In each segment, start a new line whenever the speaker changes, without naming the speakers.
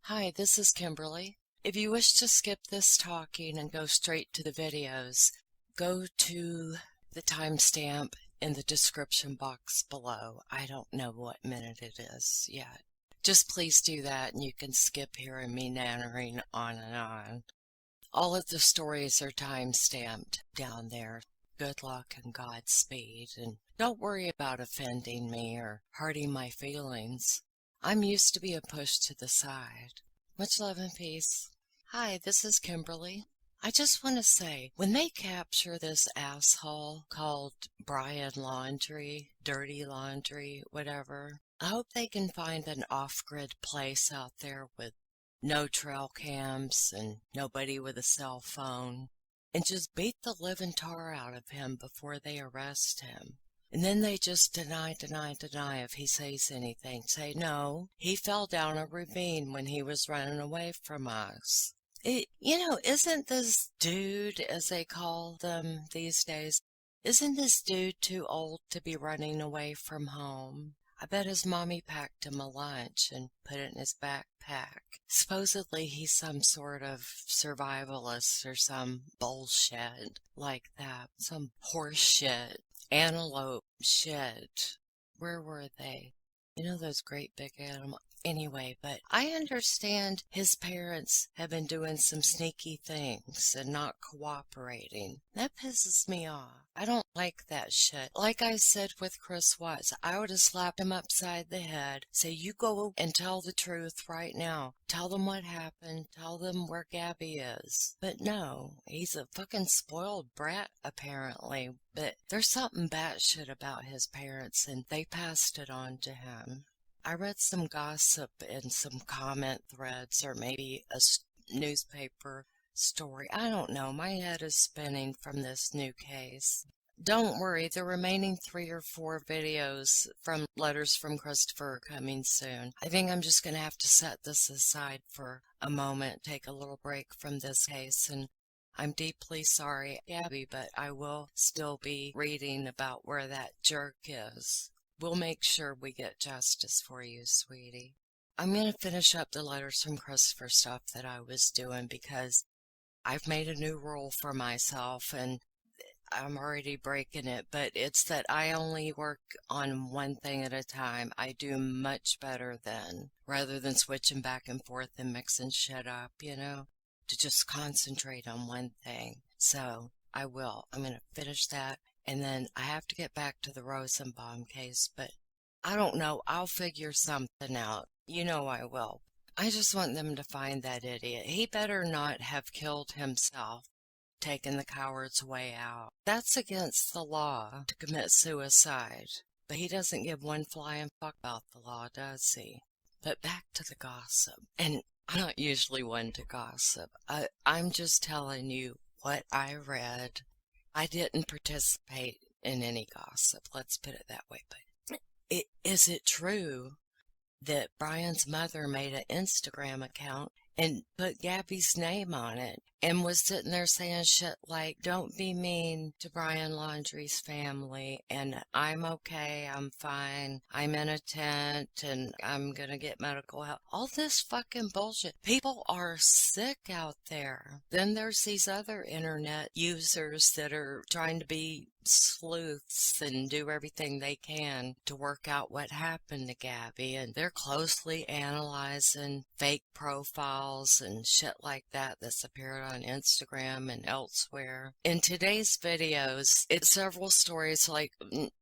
Hi, this is Kimberly. If you wish to skip this talking and go straight to the videos, go to the timestamp in the description box below. I don't know what minute it is yet. Just please do that and you can skip hearing me nattering on and on. All of the stories are time-stamped down there. Good luck and Godspeed, and don't worry about offending me or hurting my feelings. I'm used to being pushed to the side. Much love and peace. Hi, this is Kimberly. I just want to say, when they capture this asshole called Brian Laundrie, Dirty Laundrie, whatever, I hope they can find an off-grid place out there with no trail cams and nobody with a cell phone, and just beat the living tar out of him before they arrest him. And then they just deny if he says anything. Say, no, he fell down a ravine when he was running away from us. Isn't this dude, as they call them these days, isn't this dude too old to be running away from home? I bet his mommy packed him a lunch and put it in his backpack. Supposedly he's some sort of survivalist or some bullshit like that. Some horse shit. Antelope shit. Where were they? You know those great big animals. Anyway, but I understand his parents have been doing some sneaky things and not cooperating. That pisses me off. I don't like that shit. Like I said with Chris Watts, I would have slapped him upside the head. Say, you go and tell the truth right now. Tell them what happened. Tell them where Gabby is. But no, he's a fucking spoiled brat, apparently. But there's something batshit about his parents, and they passed it on to him. I read some gossip in some comment threads or maybe a newspaper story. I don't know. My head is spinning from this new case. Don't worry, the remaining 3 or 4 videos from Letters from Christopher are coming soon. I think I'm just going to have to set this aside for a moment, take a little break from this case, and I'm deeply sorry, Gabby, but I will still be reading about where that jerk is. We'll make sure we get justice for you, sweetie. I'm going to finish up the Letters from Christopher stuff that I was doing because I've made a new rule for myself and I'm already breaking it, but it's that I only work on one thing at a time. I do much better then, rather than switching back and forth and mixing shit up, to just concentrate on one thing. So I will. I'm going to finish that. And then I have to get back to the Rosenbaum case, but I don't know. I'll figure something out. I will. I just want them to find that idiot. He better not have killed himself, taken the coward's way out. That's against the law to commit suicide. But he doesn't give one flying fuck about the law, does he? But back to the gossip. And I'm not usually one to gossip. I'm just telling you what I read. I didn't participate in any gossip, let's put it that way, but is it true that Brian's mother made an Instagram account and put Gabby's name on it and was sitting there saying shit like, don't be mean to Brian Laundrie's family and I'm okay, I'm fine, I'm in a tent and I'm gonna get medical help. All this fucking bullshit. People are sick out there. Then there's these other internet users that are trying to be sleuths and do everything they can to work out what happened to Gabby, and they're closely analyzing fake profiles and shit like that that's appeared on Instagram and elsewhere. In today's videos, it's several stories like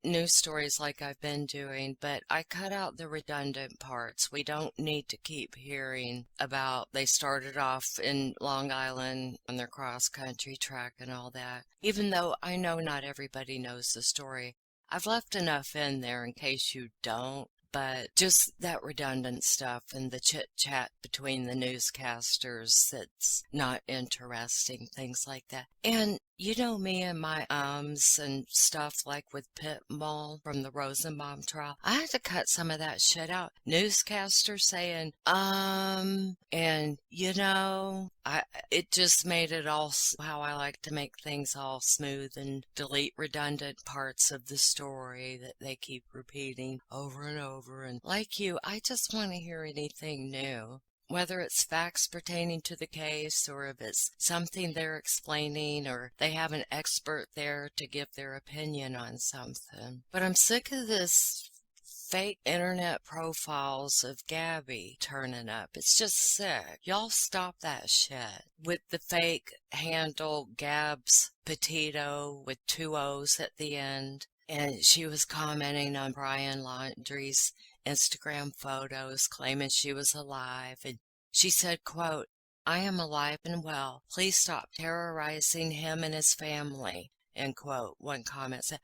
news stories like I've been doing, but I cut out the redundant parts. We don't need to keep hearing about they started off in Long Island on their cross-country track and all that. Even though I know not everybody knows the story, I've left enough in there in case you don't. But just that redundant stuff and the chit-chat between the newscasters that's not interesting, things like that. And you know me and my and stuff like with Pitbull from the Rosenbaum trial. I had to cut some of that shit out. Newscaster saying, and it just made it all how I like to make things all smooth and delete redundant parts of the story that they keep repeating over and over. And like you, I just want to hear anything new. whether it's facts pertaining to the case or if it's something they're explaining or they have an expert there to give their opinion on something. But I'm sick of this fake internet profiles of Gabby turning up. It's just sick. Y'all stop that shit. With the fake handle Gabby Petito with 2 O's at the end. And she was commenting on Brian Laundrie's Instagram photos, claiming she was alive. And she said, quote, "I am alive and well. Please stop terrorizing him and his family," end quote. One comment said,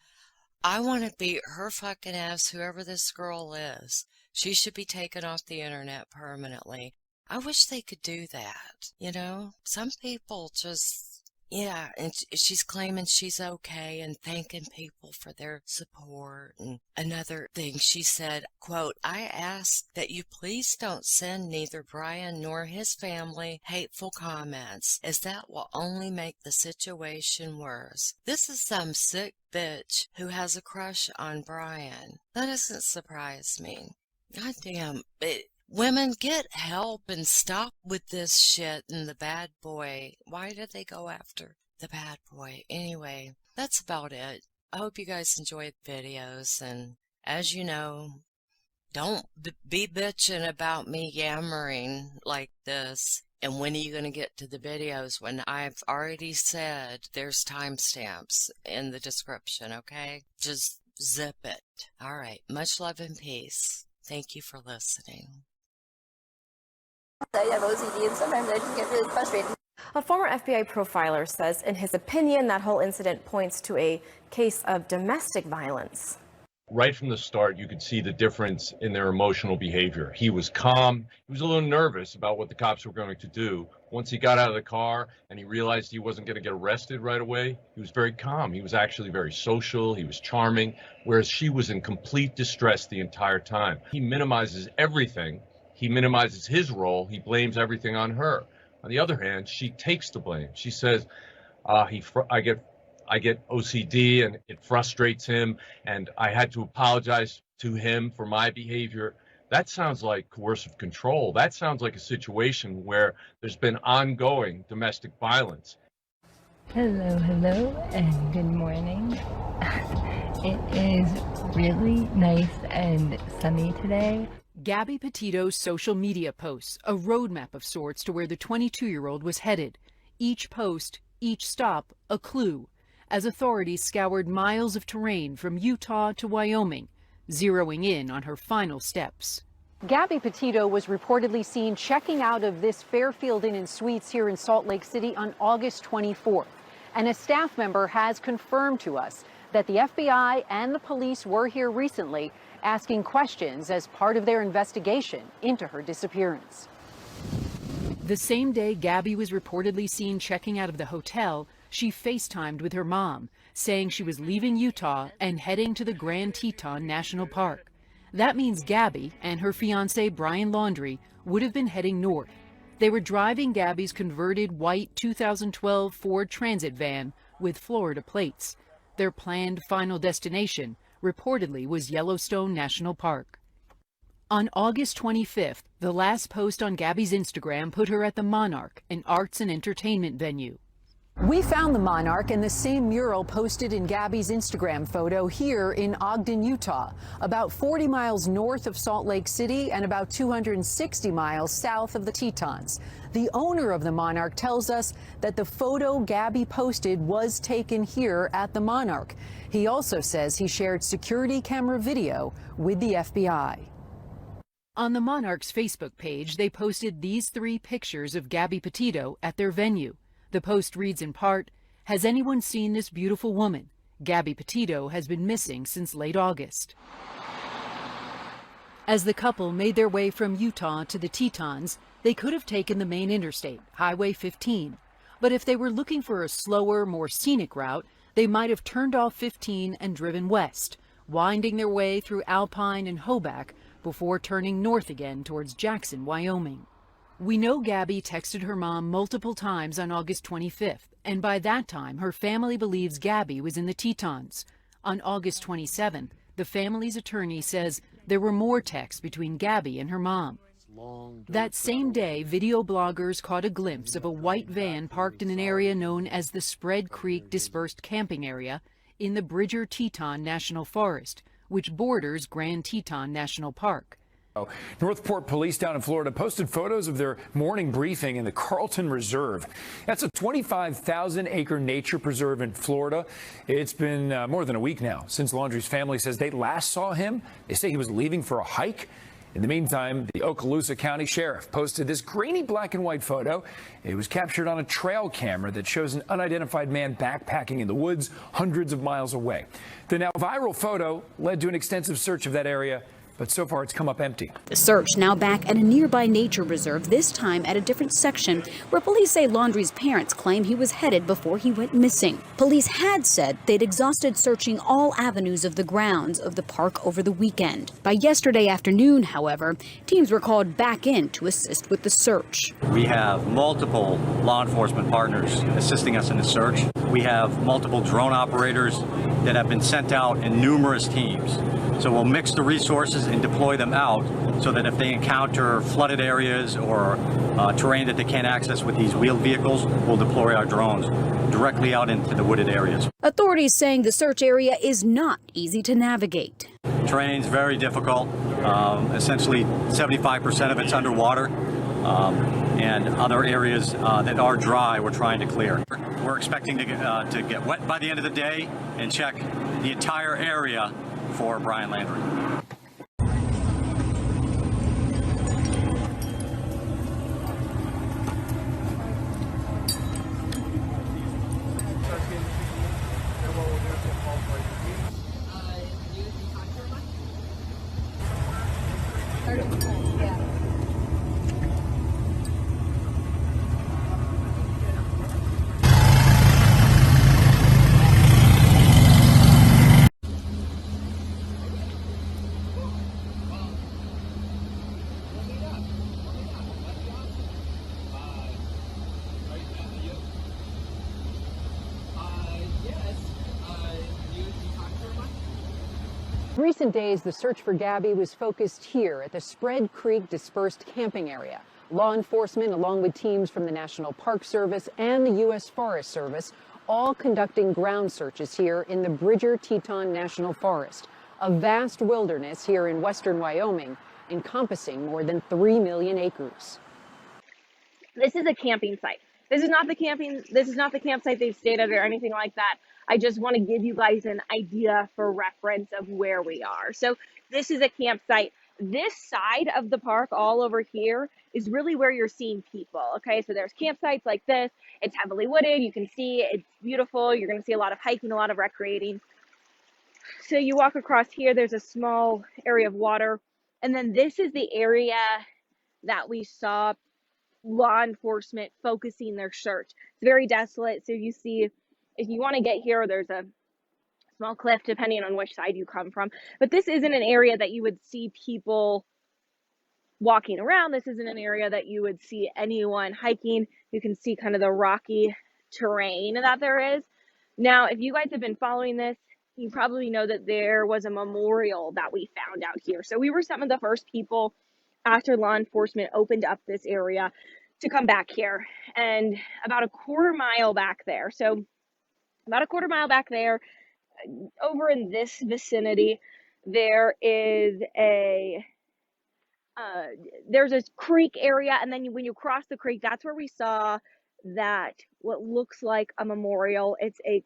"I want to beat her fucking ass, whoever this girl is. She should be taken off the internet permanently." I wish they could do that. You know, some people just, yeah, and she's claiming she's okay and thanking people for their support. And another thing she said, quote, "I ask that you please don't send neither Brian nor his family hateful comments, as that will only make the situation worse. This is some sick bitch who has a crush on Brian." That doesn't surprise me. God damn it. Women, get help and stop with this shit and the bad boy. Why did they go after the bad boy? Anyway, that's about it. I hope you guys enjoyed the videos, and as you know, don't be bitching about me yammering like this. And when are you going to get to the videos when I've already said there's timestamps in the description, okay? Just zip it. All right. Much love and peace. Thank you for listening.
I have OCD and sometimes I just get really frustrated.
A former FBI profiler says, in his opinion, that whole incident points to a case of domestic violence.
Right from the start, you could see the difference in their emotional behavior. He was calm. He was a little nervous about what the cops were going to do. Once he got out of the car and he realized he wasn't going to get arrested right away, he was very calm. He was actually very social. He was charming, whereas she was in complete distress the entire time. He minimizes everything. He minimizes his role. He blames everything on her. On the other hand, she takes the blame. She says, I get OCD and it frustrates him, and I had to apologize to him for my behavior. That sounds like coercive control. That sounds like a situation where there's been ongoing domestic violence.
Hello, and good morning. It is really nice and sunny today.
Gabby Petito's social media posts, a roadmap of sorts to where the 22-year-old was headed. Each post, each stop, a clue, as authorities scoured miles of terrain from Utah to Wyoming, zeroing in on her final steps.
Gabby Petito was reportedly seen checking out of this Fairfield Inn and Suites here in Salt Lake City on August 24th. And a staff member has confirmed to us that the FBI and the police were here recently asking questions as part of their investigation into her disappearance.
The same day Gabby was reportedly seen checking out of the hotel, she FaceTimed with her mom, saying she was leaving Utah and heading to the Bridger-Teton National Park. That means Gabby and her fiancé Brian Laundrie would have been heading north. They were driving Gabby's converted white 2012 Ford Transit van with Florida plates. Their planned final destination reportedly was Yellowstone National Park. On August 25th, the last post on Gabby's Instagram put her at the Monarch, an arts and entertainment venue.
We found the Monarch in the same mural posted in Gabby's Instagram photo here in Ogden, Utah, about 40 miles north of Salt Lake City and about 260 miles south of the Tetons. The owner of the Monarch tells us that the photo Gabby posted was taken here at the Monarch. He also says he shared security camera video with the FBI.
On the Monarch's Facebook page, they posted these 3 pictures of Gabby Petito at their venue. The post reads in part, "Has anyone seen this beautiful woman? Gabby Petito has been missing since late August." As the couple made their way from Utah to the Tetons, they could have taken the main interstate, Highway 15. But if they were looking for a slower, more scenic route, they might have turned off 15 and driven west, winding their way through Alpine and 𝐏𝐥𝐸 before turning north again towards Jackson, Wyoming. We know Gabby texted her mom multiple times on August 25th, and by that time, her family believes Gabby was in the Tetons. On August 27th, the family's attorney says there were more texts between Gabby and her mom. That same day, video bloggers caught a glimpse of a white van parked in an area known as the Spread Creek Dispersed Camping Area in the Bridger-Teton National Forest, which borders Grand-Teton National Park.
Northport police down in Florida posted photos of their morning briefing in the Carlton Reserve. That's a 25,000-acre nature preserve in Florida. It's been more than a week now since Laundrie's family says they last saw him. They say he was leaving for a hike. In the meantime, the 𝐏𝐥𝐻𝐳 County Sheriff posted this grainy black and white photo. It was captured on a trail camera that shows an unidentified man backpacking in the woods hundreds of miles away. The now viral photo led to an extensive search of that area, but so far it's come up empty.
The search now back at a nearby nature reserve, this time at a different section where police say Laundrie's parents claim he was headed before he went missing. Police had said they'd exhausted searching all avenues of the grounds of the park over the weekend. By yesterday afternoon, however, teams were called back in to assist with the search.
We have multiple law enforcement partners assisting us in the search. We have multiple drone operators that have been sent out in numerous teams. So we'll mix the resources and deploy them out so that if they encounter flooded areas or terrain that they can't access with these wheeled vehicles, we'll deploy our drones directly out into the wooded areas.
Authorities saying the search area is not easy to navigate.
Terrain's very difficult. Essentially 75% of it's underwater. And other areas that are dry, we're trying to clear. We're expecting to get wet by the end of the day and check the entire area for Brian Laundrie.
In recent days, the search for Gabby was focused here at the Spread Creek Dispersed Camping Area. Law enforcement, along with teams from the National Park Service and the U.S. Forest Service, all conducting ground searches here in the Bridger-Teton National Forest, a vast wilderness here in western Wyoming, encompassing more than 3 million acres.
This is a camping site. This is not the campsite they've stayed at or anything like that. I just want to give you guys an idea for reference of where we are. So this is a campsite. This side of the park all over here is really where you're seeing people. Okay, so there's campsites like this. It's heavily wooded. You can see it's beautiful. You're going to see a lot of hiking, a lot of recreating. So you walk across here, there's a small area of water. And then this is the area that we saw law enforcement focusing their search. It's very desolate. So you see, if you want to get here, there's a small cliff depending on which side you come from. But this isn't an area that you would see people walking around. This isn't an area that you would see anyone hiking. You can see kind of the rocky terrain that there is. Now, if you guys have been following this, you probably know that there was a memorial that we found out here. So we were some of the first people after law enforcement opened up this area to come back here. And about a quarter mile back there, so about a quarter mile back there, over in this vicinity, there is there's a creek area, and then when you cross the creek, that's where we saw that what looks like a memorial. It's a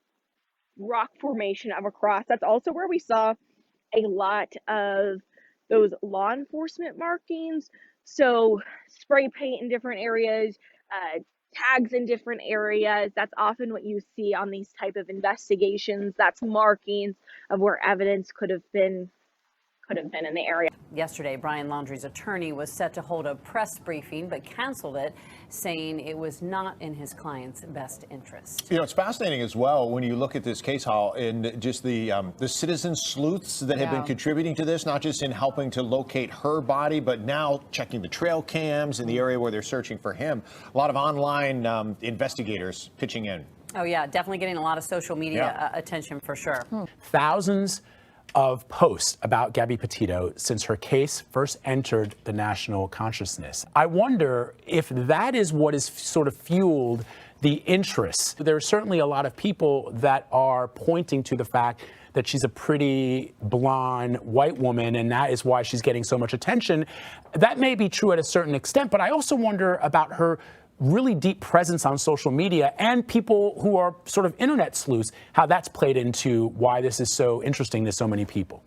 rock formation of a cross. That's also where we saw a lot of those law enforcement markings. So spray paint in different areas, tags in different areas. That's often what you see on these type of investigations. That's markings of where evidence could have been in the area.
Yesterday, Brian Laundrie's attorney was set to hold a press briefing, but canceled it, saying it was not in his client's best interest.
You know, it's fascinating as well when you look at this case, Hal, and just the citizen sleuths that have been contributing to this, not just in helping to locate her body, but now checking the trail cams in the area where they're searching for him. A lot of online investigators pitching in.
Oh, yeah, definitely getting a lot of social media attention for sure.
Thousands of posts about Gabby Petito since her case first entered the national consciousness. I wonder if that is what has sort of fueled the interest. There are certainly a lot of people that are pointing to the fact that she's a pretty blonde white woman, and that is why she's getting so much attention. That may be true at a certain extent, but I also wonder about her really deep presence on social media and people who are sort of internet sleuths, how that's played into why this is so interesting to so many people.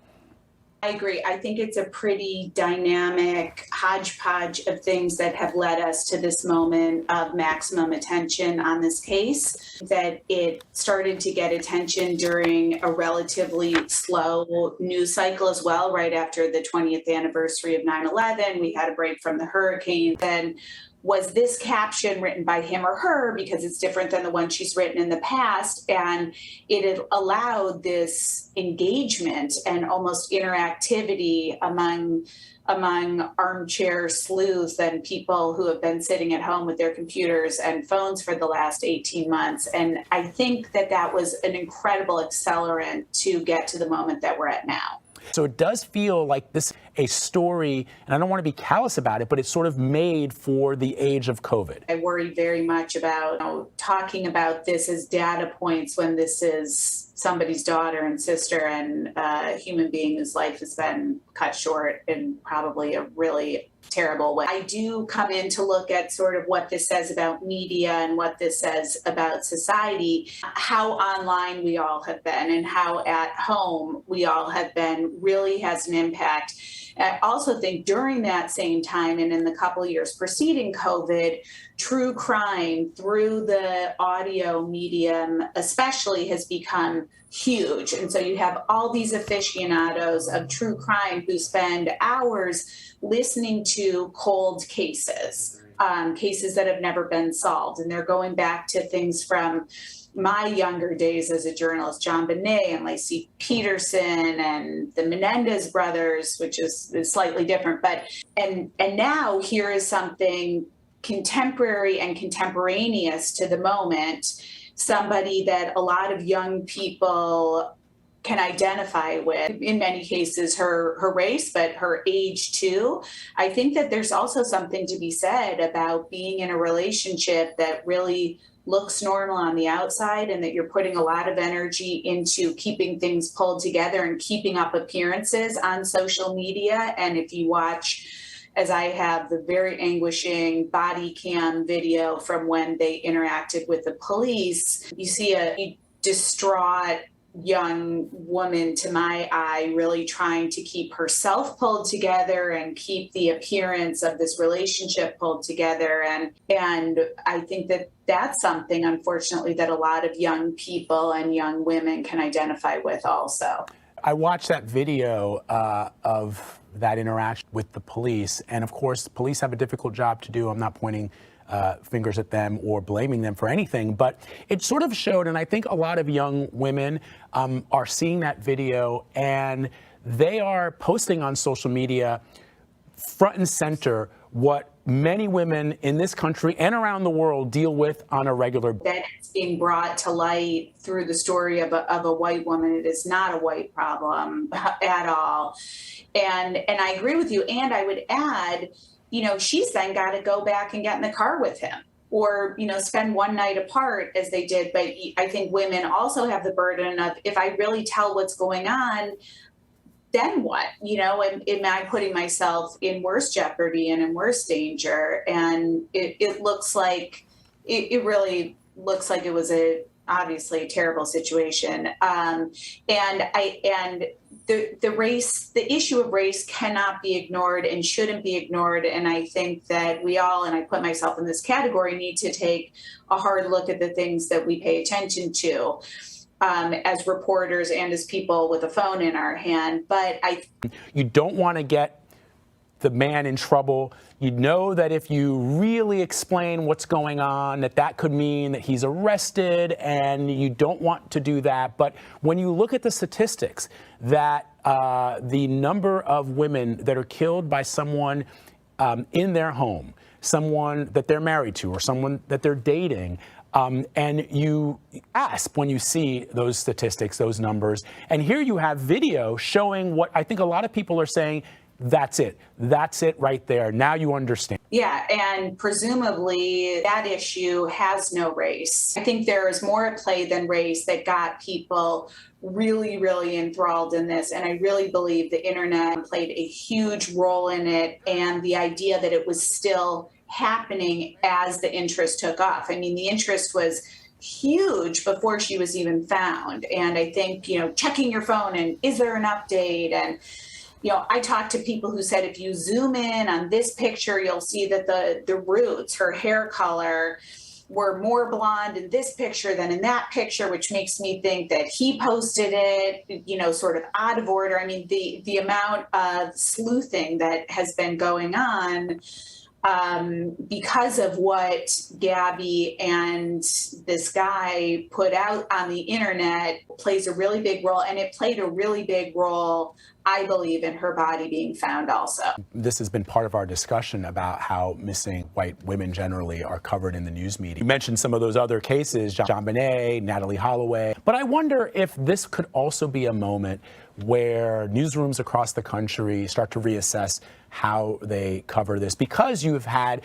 I agree. I think it's a pretty dynamic hodgepodge of things that have led us to this moment of maximum attention on this case, that it started to get attention during a relatively slow news cycle as well, right after the 20th anniversary of 9/11. We had a break from the hurricane. Then was this caption written by him or her, because it's different than the one she's written in the past, and it had allowed this engagement and almost interactivity among armchair sleuths and people who have been sitting at home with their computers and phones for the last 18 months. And I think that that was an incredible accelerant to get to the moment that we're at now.
So it does feel like this a story, and I don't want to be callous about it, but it's sort of made for the age of COVID.
I worry very much about talking about this as data points when this is somebody's daughter and sister and a human being whose life has been cut short in probably a really terrible way. I do come in to look at sort of what this says about media and what this says about society, how online we all have been and how at home we all have been really has an impact. I also think during that same time and in the couple of years preceding COVID, true crime through the audio medium especially has become huge. And so you have all these aficionados of true crime who spend hours listening to cold cases, cases that have never been solved. And they're going back to things from my younger days as a journalist, JonBenet and Lacey Peterson and the Menendez brothers, which is slightly different. But and now here is something contemporary and contemporaneous to the moment, somebody that a lot of young people can identify with, in many cases her race, but her age too. I think that there's also something to be said about being in a relationship that really looks normal on the outside and that you're putting a lot of energy into keeping things pulled together and keeping up appearances on social media. And if you watch, as I have, the very anguishing body cam video from when they interacted with the police, you see a distraught young woman, to my eye, really trying to keep herself pulled together and keep the appearance of this relationship pulled together. And I think that that's something, unfortunately, that a lot of young people and young women can identify with also.
I watched that video of that interaction with the police, and of course, the police have a difficult job to do. I'm not pointing fingers at them or blaming them for anything, but it sort of showed, and I think a lot of young women are seeing that video and they are posting on social media front and center what many women in this country and around the world deal with on a regular basis.
That it's being brought to light through the story of a white woman. It is not a white problem at all. And I agree with you. And I would add, you know, she's then got to go back and get in the car with him or, you know, spend one night apart as they did. But I think women also have the burden of, if I really tell what's going on, then what? You know, am I putting myself in worse jeopardy and in worse danger? And it looks like, it really looks like it was obviously a terrible situation. The issue of race cannot be ignored and shouldn't be ignored. And I think that we all, and I put myself in this category, need to take a hard look at the things that we pay attention to as reporters and as people with a phone in our hand. But
you don't want to get the man in trouble. You know that if you really explain what's going on, that could mean that he's arrested, and you don't want to do that. But when you look at the statistics, that the number of women that are killed by someone in their home, someone that they're married to or someone that they're dating. And you ask when you see those statistics, those numbers, and here you have video showing what I think a lot of people are saying, that's it right there. Now you understand.
Yeah, and presumably that issue has no race. I think there is more at play than race that got people really, really enthralled in this. And I really believe the internet played a huge role in it, and the idea that it was still happening as the interest took off. I mean, the interest was huge before she was even found. And I think, checking your phone and is there an update? And I talked to people who said if you zoom in on this picture, you'll see that the roots, her hair color, were more blonde in this picture than in that picture, which makes me think that he posted it, sort of out of order. I mean, the amount of sleuthing that has been going on because of what Gabby and this guy put out on the internet plays a really big role, and it played a really big role, I believe, in her body being found also.
This has been part of our discussion about how missing white women generally are covered in the news media. You mentioned some of those other cases, JonBenet, Natalie Holloway, but I wonder if this could also be a moment where newsrooms across the country start to reassess how they cover this, because you've had,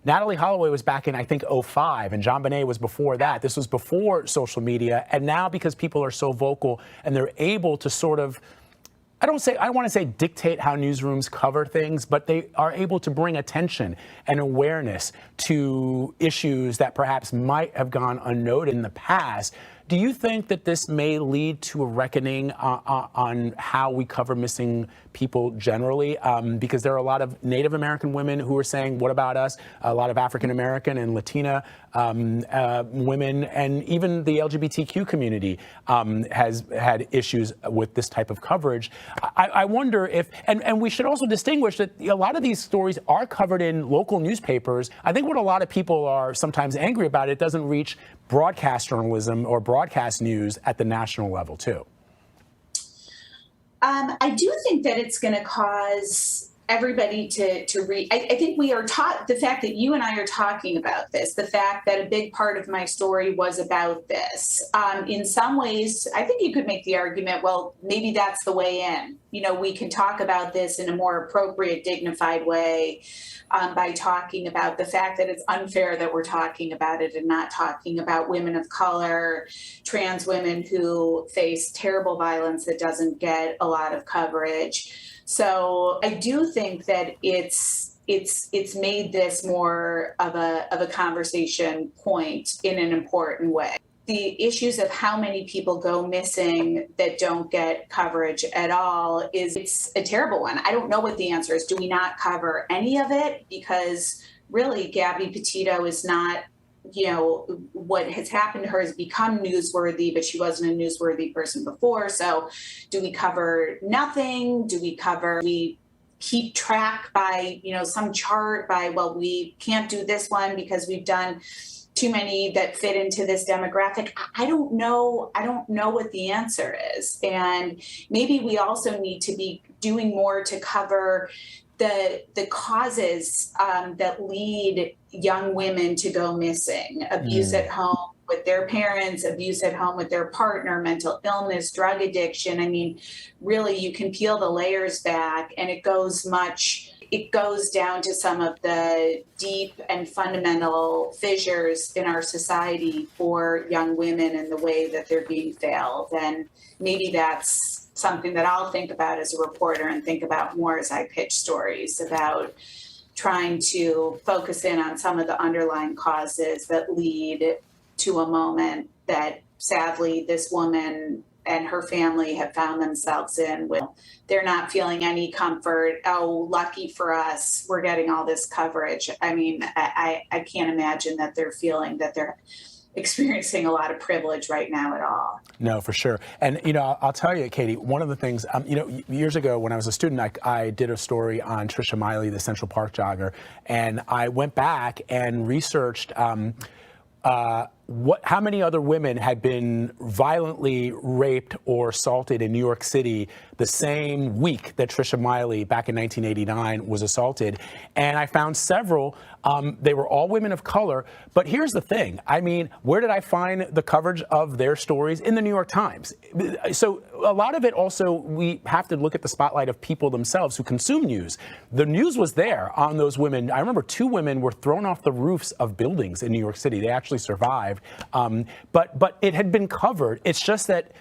Natalie Holloway was back in, I think, 2005, and JonBenet was before that. This was before social media, and now because people are so vocal and they're able to sort of, I don't want to say dictate how newsrooms cover things, but they are able to bring attention and awareness to issues that perhaps might have gone unnoted in the past. Do you think that this may lead to a reckoning on how we cover missing people generally? Because there are a lot of Native American women who are saying, what about us? A lot of African American and Latina women, and even the LGBTQ community has had issues with this type of coverage. I wonder if, and we should also distinguish that a lot of these stories are covered in local newspapers. I think what a lot of people are sometimes angry about, it doesn't reach broadcast journalism or broadcast news at the national level too.
I do think that it's going to cause everybody to read. I think we are taught, the fact that you and I are talking about this, the fact that a big part of my story was about this. In some ways, I think you could make the argument, well, maybe that's the way in. We can talk about this in a more appropriate, dignified way by talking about the fact that it's unfair that we're talking about it and not talking about women of color, trans women who face terrible violence that doesn't get a lot of coverage. So I do think that it's made this more of a conversation point in an important way. The issues of how many people go missing that don't get coverage at all it's a terrible one. I don't know what the answer is. Do we not cover any of it? Because really, Gabby Petito is not, what has happened to her has become newsworthy, but she wasn't a newsworthy person before. So do we cover nothing? Do we keep track by, some chart by, well, we can't do this one because we've done too many that fit into this demographic? I don't know. I don't know what the answer is. And maybe we also need to be doing more to cover the causes that lead young women to go missing. Abuse at home with their parents, abuse at home with their partner, mental illness, drug addiction. I mean, really, you can peel the layers back, and it goes down to some of the deep and fundamental fissures in our society for young women and the way that they're being failed. And maybe that's something that I'll think about as a reporter and think about more as I pitch stories about trying to focus in on some of the underlying causes that lead to a moment that sadly this woman and her family have found themselves in. They're not feeling any comfort. Oh, lucky for us, we're getting all this coverage. I mean, I can't imagine that they're feeling that they're experiencing a lot of privilege right now at all.
No, for sure. And, I'll tell you, Katie, one of the things, years ago when I was a student, I did a story on Trisha Miley, the Central Park jogger, and I went back and researched how many other women had been violently raped or assaulted in New York City the same week that Trisha Miley back in 1989 was assaulted. And I found several. They were all women of color. But here's the thing. I mean, where did I find the coverage of their stories? In the New York Times. So a lot of it also, we have to look at the spotlight of people themselves who consume news. The news was there on those women. I remember 2 women were thrown off the roofs of buildings in New York City. They actually survived. But it had been covered. It's just that,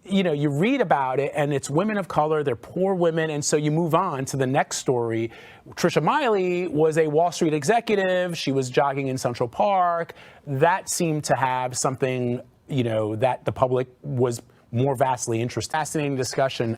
you know, you read about it and it's women of color, they're poor women, and so you move on to the next story. Trisha Miley was a Wall Street executive. She was jogging in Central Park. That seemed to have something, you know, that the public was more vastly interested. Fascinating discussion.